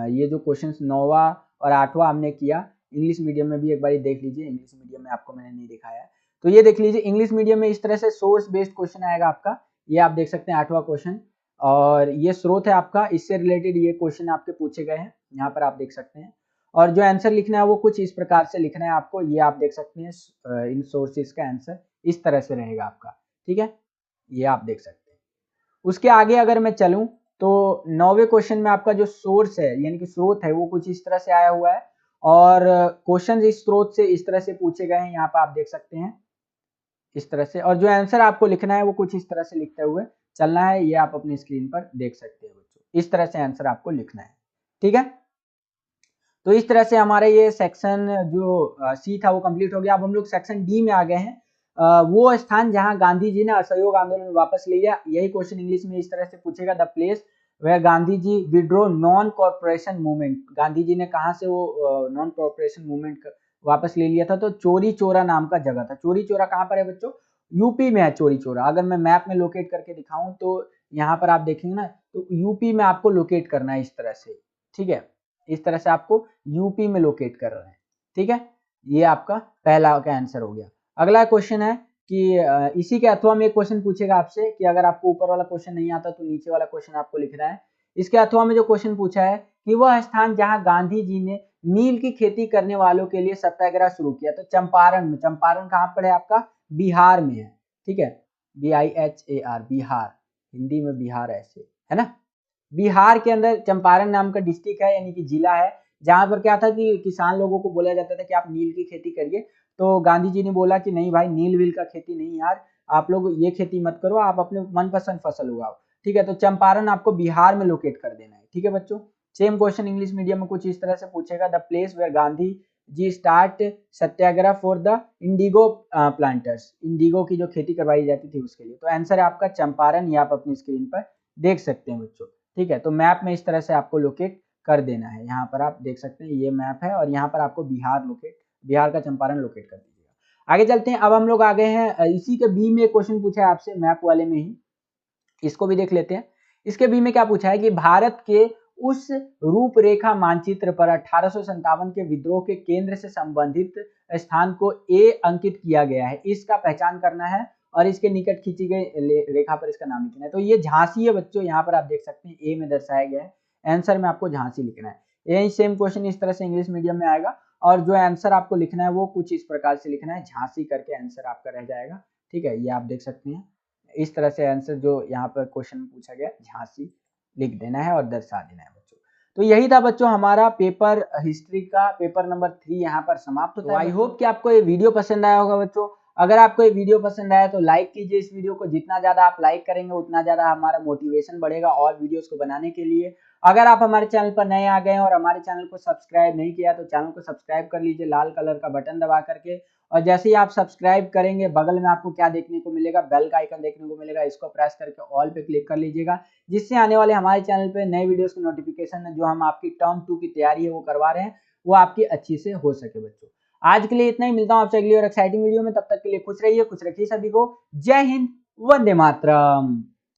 ये जो क्वेश्चन 9वां और 8वां हमने किया इंग्लिश मीडियम में भी एक बार देख लीजिए। इंग्लिश मीडियम में आपको मैंने नहीं दिखाया है, तो ये देख लीजिए। इंग्लिश मीडियम में इस तरह से सोर्स बेस्ड क्वेश्चन आएगा आपका। ये आप देख सकते हैं 8वां क्वेश्चन, और ये स्रोत है आपका, इससे रिलेटेड ये क्वेश्चन आपके पूछे गए हैं, यहाँ पर आप देख सकते हैं। और जो आंसर लिखना है वो कुछ इस प्रकार से लिखना है आपको, ये आप देख सकते हैं इन सोर्सेस का आंसर इस तरह से रहेगा आपका। ठीक है, ये आप देख सकते हैं। उसके आगे अगर मैं चलूं तो 9वें क्वेश्चन में आपका जो सोर्स है यानी कि स्रोत है वो कुछ इस तरह से आया हुआ है, और क्वेश्चन इस स्रोत से इस तरह से पूछे गए हैं, यहाँ पर आप देख सकते हैं इस तरह से। और जो आंसर आपको लिखना है वो कुछ इस तरह से लिखते हुए चलना है, ये आप अपनी स्क्रीन पर देख सकते हैं बच्चों। इस तरह से आंसर आपको लिखना है। ठीक है, तो इस तरह से हमारे ये सेक्शन जो सी था वो कंप्लीट हो गया। अब हम लोग सेक्शन डी में आ गए हैं। वो स्थान जहां गांधी जी ने असहयोग आंदोलन वापस ले लिया, यही क्वेश्चन इंग्लिश में इस तरह से पूछेगा, the place where Gandhi ji withdrew non corporation movement. Gandhi ji ने कहां से वो नॉन कॉर्पोरेशन मूवमेंट वापस ले लिया था, तो चोरी चोरा नाम का जगह था। चोरी चोरा कहाँ पर है बच्चों, यूपी में है चोरी चोरा। अगर मैं मैप में लोकेट करके दिखाऊं तो यहाँ पर आप देखेंगे ना, तो यूपी में आपको लोकेट करना है इस तरह से। ठीक है, इस तरह से आपको यूपी में लोकेट कर रहे हैं। ठीक है, ये आपका पहला का आंसर हो गया। अगला क्वेश्चन है कि इसी के अथवा में एक क्वेश्चन पूछेगा आपसे कि अगर आपको ऊपर वाला क्वेश्चन नहीं आता तो नीचे वाला क्वेश्चन आपको लिखना है। इसके अथवा में जो क्वेश्चन पूछा है कि वह स्थान जहां गांधी जी ने नील की खेती करने वालों के लिए सत्याग्रह शुरू किया, तो चंपारण में। चंपारण कहाँ पर है आपका, बिहार में है। ठीक है, BIHAR, बिहार, हिंदी में बिहार ऐसे है ना। बिहार के अंदर चंपारण नाम का डिस्ट्रिक्ट है यानी कि जिला है, जहां पर क्या था कि किसान लोगों को बोला जाता था कि आप नील की खेती करिए। तो गांधी जी ने बोला कि नहीं भाई, नील वील का खेती नहीं यार, आप लोग ये खेती मत करो, आप अपने मनपसंद फसल उगाओ। ठीक है, तो चंपारण आपको बिहार में लोकेट कर देना है। ठीक है बच्चों, सेम क्वेश्चन इंग्लिश मीडियम में कुछ इस तरह से पूछेगा, the place where Gandhi ji start satyagraha for the indigo planters, indigo की जो खेती करवाई जाती थी उसके लिए। तो आंसर है आपका चंपारण, ये आप अपनी स्क्रीन पर देख सकते हैं बच्चों। ठीक है, तो मैप में इस तरह से आपको लोकेट कर देना है। यहाँ पर आप देख सकते हैं ये मैप है और यहाँ पर आपको बिहार का चंपारण लोकेट कर दीजिएगा। आगे चलते हैं, अब हम लोग आ गए हैं इसी के बी में क्वेश्चन पूछा है आपसे मैप वाले में ही, इसको भी देख लेते हैं। इसके बी में क्या पूछा है कि भारत के उस रूपरेखा मानचित्र पर 1857 के विद्रोह के केंद्र से संबंधित स्थान को ए अंकित किया गया है, इसका पहचान करना है और इसके निकट खींची गई रेखा पर इसका नाम लिखना है। तो ये झांसी है बच्चों, यहाँ पर आप देख सकते हैं ए में दर्शाया गया है, आंसर में आपको झांसी लिखना है। यही सेम क्वेश्चन इस तरह से इंग्लिश मीडियम में आएगा और जो आंसर आपको लिखना है वो कुछ इस प्रकार से लिखना है, झांसी करके आंसर आपका रह जाएगा। ठीक है, ये आप देख सकते हैं इस तरह से आंसर जो यहाँ पर क्वेश्चन में पूछा गया झांसी लिख देना है और दर्शा देना है बच्चों। तो यही था बच्चों हमारा पेपर हिस्ट्री का पेपर नंबर 3 यहाँ पर समाप्त होता है। आई होप कि आपको ये वीडियो पसंद आया होगा बच्चों। अगर आपको ये वीडियो पसंद आया तो लाइक कीजिए इस वीडियो को, जितना ज्यादा आप लाइक करेंगे उतना ज्यादा हमारा मोटिवेशन बढ़ेगा और वीडियोस को बनाने के लिए। अगर आप हमारे चैनल पर नए आ गए हैं और हमारे चैनल को सब्सक्राइब नहीं किया तो चैनल को सब्सक्राइब कर लीजिए लाल कलर का बटन दबा करके, और जैसे ही आप सब्सक्राइब करेंगे बगल में आपको क्या देखने को मिलेगा, बेल का आइकन देखने को मिलेगा, इसको प्रेस करके ऑल पे क्लिक कर लीजिएगा, जिससे आने वाले हमारे चैनल पे नए वीडियोस की नोटिफिकेशन जो हम आपकी टर्म 2 की तैयारी है वो करवा रहे हैं वो आपकी अच्छी से हो सके बच्चों। आज के लिए इतना ही, मिलता हूं आपसे अगली और एक्साइटिंग वीडियो में, तब तक के लिए खुश रहिए, खुश रखिए सभी को। जय हिंद, वंदे मातरम।